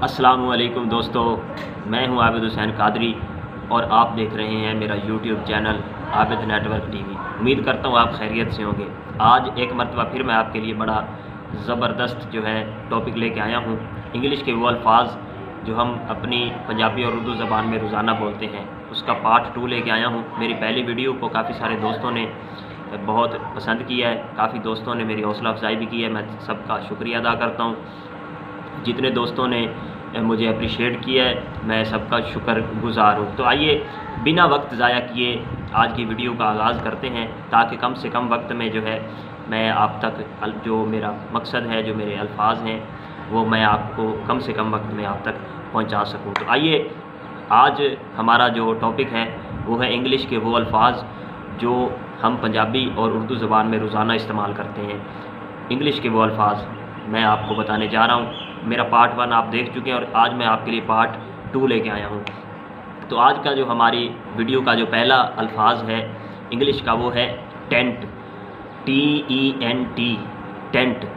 अस्सलामुअलैकुम दोस्तों, मैं हूं आबिद हुसैन कादरी और आप देख रहे हैं मेरा YouTube channel Abid network TV. उम्मीद करता हूं आप खैरियत से होंगे। आज एक मरतबा फिर मैं आपके लिए बड़ा ज़बरदस्त जो है टॉपिक लेके आया हूं। इंग्लिश के वो अल्फाज जो हम अपनी पंजाबी और उर्दू ज़बान में रोज़ाना बोलते हैं, उसका पार्ट 2 लेके आया हूं। मेरी पहली वीडियो को काफ़ी सारे दोस्तों ने बहुत पसंद किया है, काफ़ी दोस्तों ने मेरी हौसला अफजाई भी की है। मैं सबका शुक्रिया अदा करता हूँ। जितने दोस्तों ने मुझे अप्रिशिएट किया है, मैं सबका शुक्रगुज़ार हूँ। तो आइए बिना वक्त ज़ाया किए आज की वीडियो का आगाज़ करते हैं, ताकि कम से कम वक्त में जो है मैं आप तक जो मेरा मकसद है, जो मेरे अल्फाज हैं, वो मैं आपको कम से कम वक्त में आप तक पहुंचा सकूं। तो आइए आज हमारा जो टॉपिक है वो है इंग्लिश के वो अल्फाज जो हम पंजाबी और उर्दू ज़बान में रोज़ाना इस्तेमाल करते हैं। इंग्लिश के वो अल्फाज मैं आपको बताने जा रहा हूँ। मेरा पार्ट 1 आप देख चुके हैं और आज मैं आपके लिए पार्ट 2 लेके आया हूँ। तो आज का जो हमारी वीडियो का जो पहला अल्फाज है इंग्लिश का वो है टेंट, TENT, टेंट।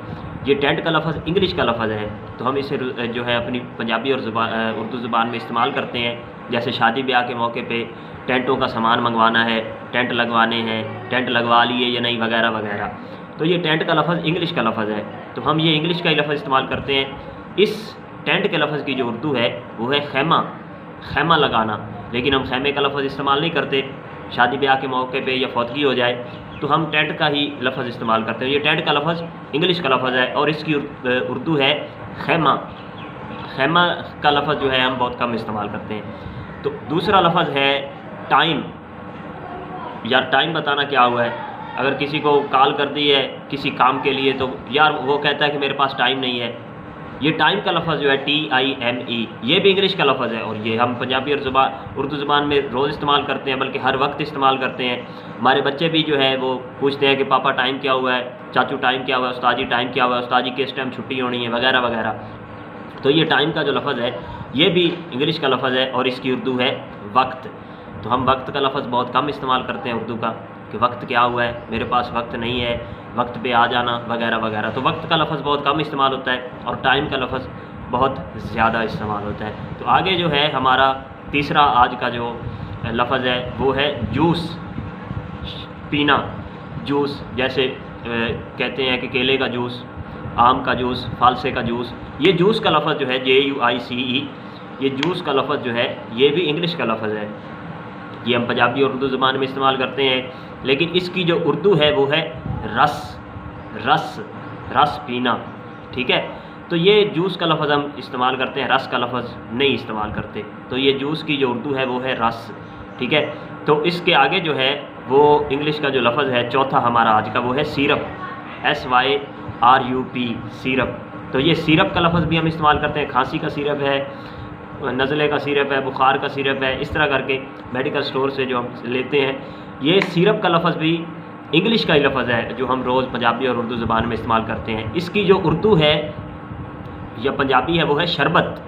ये टेंट का लफ्ज़ इंग्लिश का लफ्ज़ है, तो हम इसे जो है अपनी पंजाबी और उर्दू ज़बान में इस्तेमाल करते हैं। जैसे शादी ब्याह के मौके पे टेंटों का सामान मंगवाना है, टेंट लगवाने हैं, टेंट लगवा लिए या नहीं, वगैरह वगैरह। तो ये टेंट का लफ्ज़ इंग्लिश का लफ्ज़ है, तो हम ये इंग्लिश का ही लफ्ज़ इस्तेमाल करते हैं। इस टेंट के लफ्ज़ की जो उर्दू है वो है खैमा, खैमा लगाना। लेकिन हम खैमे का लफ्ज़ इस्तेमाल नहीं करते। शादी ब्याह के मौके पे या फौतगी हो जाए तो हम टेंट का ही लफ्ज़ इस्तेमाल करते हैं। ये टेंट का लफ्ज़ इंग्लिश का लफ्ज़ है और इसकी उर्दू है खैमा। खैमा का लफ्ज़ जो है हम बहुत कम इस्तेमाल करते हैं। तो दूसरा लफ्ज़ है टाइम। यार टाइम बताना क्या हुआ है। अगर किसी को कॉल कर दी है किसी काम के लिए तो यार वो कहता है कि मेरे पास टाइम नहीं है। ये टाइम का लफ्ज़ जो है TIME, ये भी इंग्लिश का लफ्ज़ है और ये हम पंजाबी और उर्दू ज़बान में रोज़ इस्तेमाल करते हैं, बल्कि हर वक्त इस्तेमाल करते हैं। हमारे बच्चे भी जो है वो पूछते हैं कि पापा टाइम क्या हुआ है, चाचू टाइम क्या हुआ है, उस्ताद जी टाइम क्या हुआ है, उस्ताद जी किस टाइम छुट्टी होनी है, वगैरह वगैरह। तो ये टाइम का जो लफ्ज़ है ये भी इंग्लिश का लफ्ज़ है और इसकी उर्दू है वक्त। तो हम वक्त का लफ्ज़ बहुत कम इस्तेमाल करते हैं उर्दू का, कि वक्त क्या हुआ है, मेरे पास वक्त नहीं है, वक्त पे आ जाना, वगैरह वगैरह। तो वक्त का लफ्ज़ बहुत कम इस्तेमाल होता है और टाइम का लफ्ज़ बहुत ज़्यादा इस्तेमाल होता है। तो आगे जो है हमारा तीसरा आज का जो लफ्ज़ है वो है जूस, पीना। जूस जैसे कहते हैं कि केले का जूस, आम का जूस, फालसे का जूस। ये जूस का लफ्ज़ जो है JUICE, ये जूस का लफ्ज़ जो है ये भी इंग्लिश का लफ्ज़ है। ये हम पंजाबी और उर्दू ज़बान में इस्तेमाल करते हैं, लेकिन इसकी जो उर्दू है वो है रस, रस, रस पीना। ठीक है, तो ये जूस का लफ्ज़ हम इस्तेमाल करते हैं, रस का लफ्ज़ नहीं इस्तेमाल करते। तो ये जूस की जो उर्दू है वो है रस। ठीक है, तो इसके आगे जो है वो इंग्लिश का जो लफ्ज़ है चौथा हमारा आज का वो है सिरप, SYRUP, सिरप। तो ये सिरप का लफ्ज़ भी हम इस्तेमाल करते हैं। खांसी का सिरप है, नज़ले का सिरप है, बुखार का सिरप है, इस तरह करके मेडिकल स्टोर से जो हम लेते हैं। ये सिरप का लफ्ज़ भी इंग्लिश का ही लफ्ज़ है जो हम रोज़ पंजाबी और उर्दू ज़बान में इस्तेमाल करते हैं। इसकी जो उर्दू है या पंजाबी है वो है शरबत,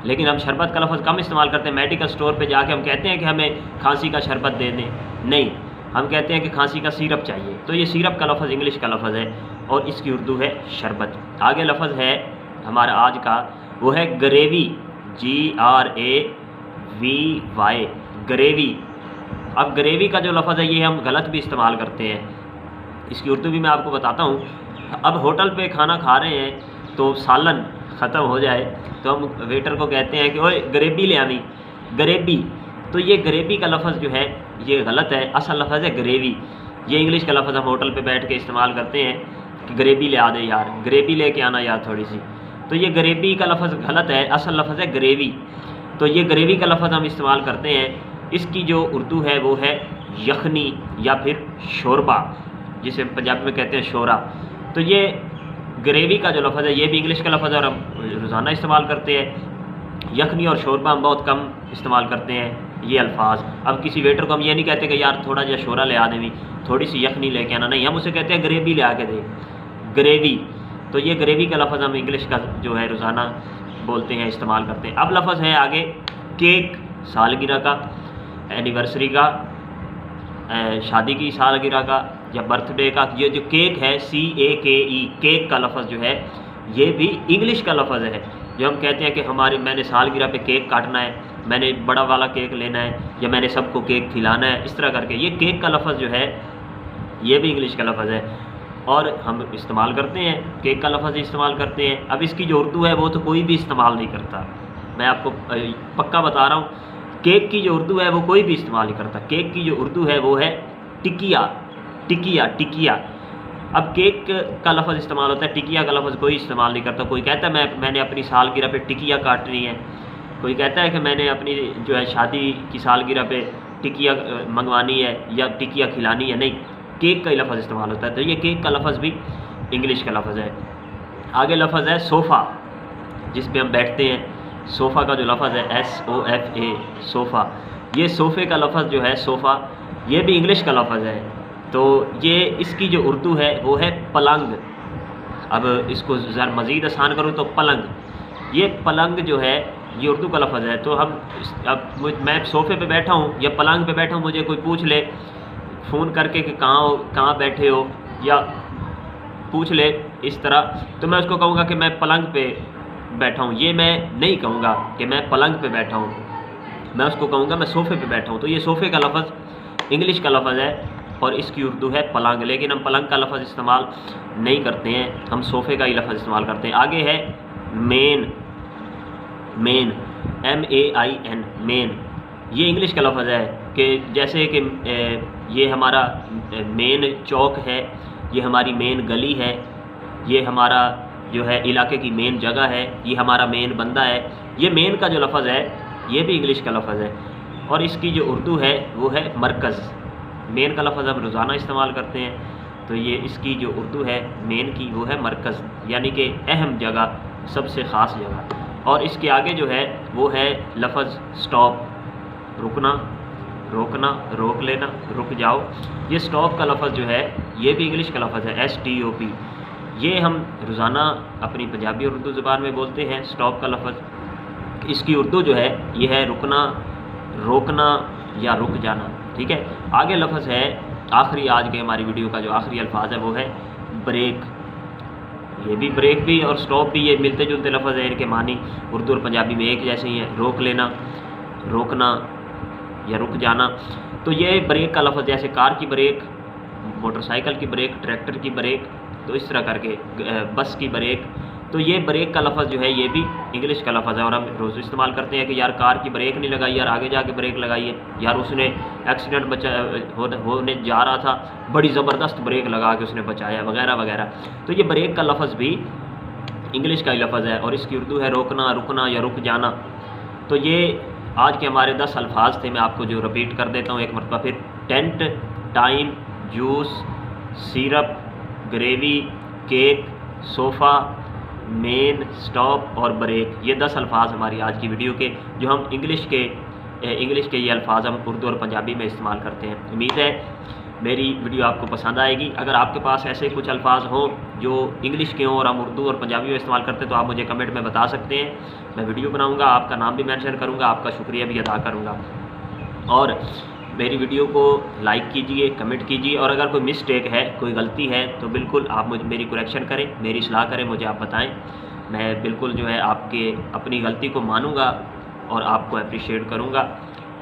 लेकिन हम शरबत का लफ्ज़ कम इस्तेमाल करते हैं। मेडिकल स्टोर पे जाके हम कहते हैं कि हमें खांसी का शरबत दे दें, नहीं, हम कहते हैं कि खांसी का सिरप चाहिए। तो ये सिरप का लफ्ज़ इंग्लिश का लफ्ज़ है और इसकी उर्दू है शरबत। आगे लफ्ज़ है हमारा आज का वो है ग्रेवी, GRAVY, ग्रेवी। अब ग्रेवी का जो लफ्ज़ है ये हम गलत भी इस्तेमाल करते हैं। इसकी उर्दू भी मैं आपको बताता हूँ। अब होटल पे खाना खा रहे हैं तो सालन ख़त्म हो जाए तो हम वेटर को कहते हैं कि ओए ग्रेवी ले आनी, ग्रेवी। तो ये ग्रेवी का लफ्ज़ जो है ये गलत है, असल लफ्ज़ है ग्रेवी। ये इंग्लिश का लफ्ज़ हम होटल पे बैठ के इस्तेमाल करते हैं कि ग्रेवी ले आ दे यार, ग्रेवी लेके आना यार थोड़ी सी। तो ये ग्रेवी का लफ्ज़ गलत है, असल लफ्ज़ है ग्रेवी। तो ये ग्रेवी का लफ्ज़ हम इस्तेमाल करते हैं। इसकी जो उर्दू है वो है यखनी या फिर शोरबा, जिसे पंजाबी में कहते हैं शोरा। तो ये ग्रेवी का जो लफ्ज़ है ये भी इंग्लिश का लफ्ज़ है और हम रोज़ाना इस्तेमाल करते हैं। यखनी और शोरबा हम बहुत कम इस्तेमाल करते हैं ये अल्फाज। अब किसी वेटर को हम ये नहीं कहते कि यार थोड़ा जहा शोरा ले आ देवी, थोड़ी सी यखनी लेके आना, नहीं, हम उसे कहते हैं ग्रेवी ले आके दे, ग्रेवी। तो ये ग्रेवी का लफ्ज़ हम इंग्लिश का जो है रोज़ाना बोलते हैं, इस्तेमाल करते हैं। अब लफ्ज़ है आगे केक, सालगिरह का, एनिवर्सरी का, शादी की सालगिरह का या बर्थडे का। ये जो केक है CAKE, केक का लफ्ज़ जो है ये भी इंग्लिश का लफ्ज़ है। जो हम कहते हैं कि मैंने सालगिरह पे केक काटना है, मैंने बड़ा वाला केक लेना है, या मैंने सबको केक खिलाना है, इस तरह करके ये केक का लफ्ज़ जो है ये भी इंग्लिश का लफ्ज़ है और हम इस्तेमाल करते हैं, केक का लफ्ज़ इस्तेमाल करते हैं। अब इसकी जो उर्दू है वो तो कोई भी इस्तेमाल नहीं करता, मैं आपको पक्का बता रहा हूँ। केक की जो उर्दू है वो कोई भी इस्तेमाल नहीं करता। केक की जो उर्दू है वो है टिकिया, टिकिया, टिकिया। अब केक का लफ्ज़ इस्तेमाल होता है, टिकिया का लफ्ज़ कोई इस्तेमाल नहीं करता। कोई कहता है मैंने अपनी सालगिरह पे टिकिया काटनी है, कोई कहता है कि मैंने अपनी जो है शादी की सालगिरह पे टिकिया मंगवानी है या टिकिया खिलानी है, नहीं, केक का ही लफ्ज़ इस्तेमाल होता है। तो ये केक का लफ्ज़ भी इंग्लिश का लफ्ज़ है। आगे लफ्ज़ है सोफ़ा, जिस पे हम बैठते हैं। सोफ़ा का जो लफ्ज़ है SOFA, सोफ़ा, ये सोफ़े का लफ्ज़ जो है सोफ़ा, ये भी इंग्लिश का लफ्ज़ है। तो ये इसकी जो उर्दू है वो है पलंग। अब इसको ज़रा मज़ीद आसान करूँ तो पलंग, ये पलंग जो है ये उर्दू का लफ्ज़ है। तो मैं सोफ़े पे बैठा हूँ या पलंग पे बैठा हूँ, मुझे कोई पूछ ले फ़ोन करके कि कहाँ बैठे हो, या पूछ ले इस तरह, तो मैं उसको कहूँगा कि मैं पलंग पे बैठा हूँ। ये मैं नहीं कहूँगा कि मैं पलंग पे बैठा हूँ, मैं उसको कहूँगा मैं सोफ़े पे बैठा हूँ। तो ये सोफ़े का लफ्ज़ इंग्लिश का लफ्ज़ है और इसकी उर्दू है पलंग, लेकिन हम पलंग का लफ्ज़ इस्तेमाल नहीं करते हैं, हम सोफ़े का ही लफ्ज़ इस्तेमाल करते हैं। आगे है मेन, मेन MAIN, मेन, ये इंग्लिश का लफ्ज़ है कि जैसे कि ये हमारा मेन चौक है, ये हमारी मेन गली है, ये हमारा जो है इलाके की मेन जगह है, ये हमारा मेन बंदा है। ये मेन का जो लफ्ज़ है ये भी इंग्लिश का लफ्ज़ है और इसकी जो उर्दू है वो है मरकज़। मेन का लफ्ज़ हम रोज़ाना इस्तेमाल करते हैं, तो ये इसकी जो उर्दू है मेन की वो है मरकज़, यानी कि अहम जगह, सबसे ख़ास जगह। और इसके आगे जो है वो है लफ्ज़ स्टॉप, रुकना, रोकना, रोक लेना, रुक जाओ। ये स्टॉप का लफ्ज़ जो है ये भी इंग्लिश का लफ्ज़ है STOP। ये हम रोज़ाना अपनी पंजाबी और उर्दू ज़बान में बोलते हैं स्टॉप का लफ्ज़। इसकी उर्दू जो है ये है रुकना, रोकना या रुक जाना, ठीक है। आगे लफ्ज़ है आखिरी, आज के हमारी वीडियो का जो आखिरी अल्फाज है वो है ब्रेक। ये भी ब्रेक भी और स्टॉप भी ये मिलते जुलते लफ्ज़ हैं, इनके मानी उर्दू और पंजाबी में एक जैसे ही हैं। रोक लेना, रोकना या रुक जाना। तो ये ब्रेक का लफ्ज़, जैसे कार की ब्रेक, मोटरसाइकिल की ब्रेक, ट्रैक्टर की ब्रेक, तो इस तरह करके बस की ब्रेक। तो ये ब्रेक का लफ्ज़ जो है ये भी इंग्लिश का लफ्ज़ है और हम रोज़ इस्तेमाल करते हैं कि यार कार की ब्रेक नहीं लगाई, यार आगे जाके ब्रेक लगाइए, यार उसने एक्सीडेंट होने जा रहा था, बड़ी ज़बरदस्त ब्रेक लगा के उसने बचाया, वगैरह वगैरह। तो ये ब्रेक का लफ्ज़ भी इंग्लिश का ही लफ्ज़ है और इसकी उर्दू है रोकना, रुकना या रुक जाना। तो ये आज के हमारे 10 अल्फाज थे, मैं आपको जो रिपीट कर देता हूँ एक मरतबा फिर। Tent, time, juice, syrup, gravy, cake, sofa, main, stop और ब्रेक। ये 10 अल्फाज हमारी आज की वीडियो के, जो हम इंग्लिश के ये अल्फाज हम उर्दू और पंजाबी में इस्तेमाल करते हैं। उम्मीद है मेरी वीडियो आपको पसंद आएगी। अगर आपके पास ऐसे कुछ अल्फाज हों जो इंग्लिश के हों और हम उर्दू और पंजाबी में इस्तेमाल करते हैं तो आप मुझे कमेंट में बता सकते हैं। मैं वीडियो बनाऊँगा, आपका नाम भी मेंशन करूँगा, आपका शुक्रिया भी अदा करूँगा। और मेरी वीडियो को लाइक कीजिए, कमेंट कीजिए और अगर कोई मिस्टेक है, कोई गलती है तो बिल्कुल आप मेरी करेक्शन करें, मेरी सलाह करें, मुझे आप बताएं। मैं बिल्कुल जो है आपके अपनी गलती को मानूंगा और आपको अप्रिशिएट करूंगा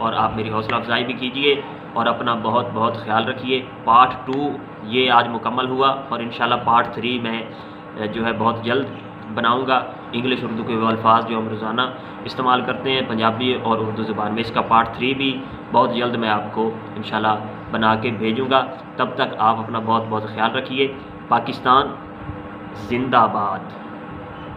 और आप मेरी हौसला अफजाई भी कीजिए और अपना बहुत बहुत ख्याल रखिए। पार्ट 2 ये आज मुकम्मल हुआ और इंशाल्लाह पार्ट 3 मैं जो है बहुत जल्द बनाऊंगा। इंग्लिश उर्दू के वो अल्फाज जो हम रोज़ाना इस्तेमाल करते हैं पंजाबी और उर्दू ज़बान में, इसका पार्ट 3 भी बहुत जल्द मैं आपको इंशाल्लाह बना के भेजूँगा। तब तक आप अपना बहुत बहुत ख्याल रखिए। पाकिस्तान जिंदाबाद।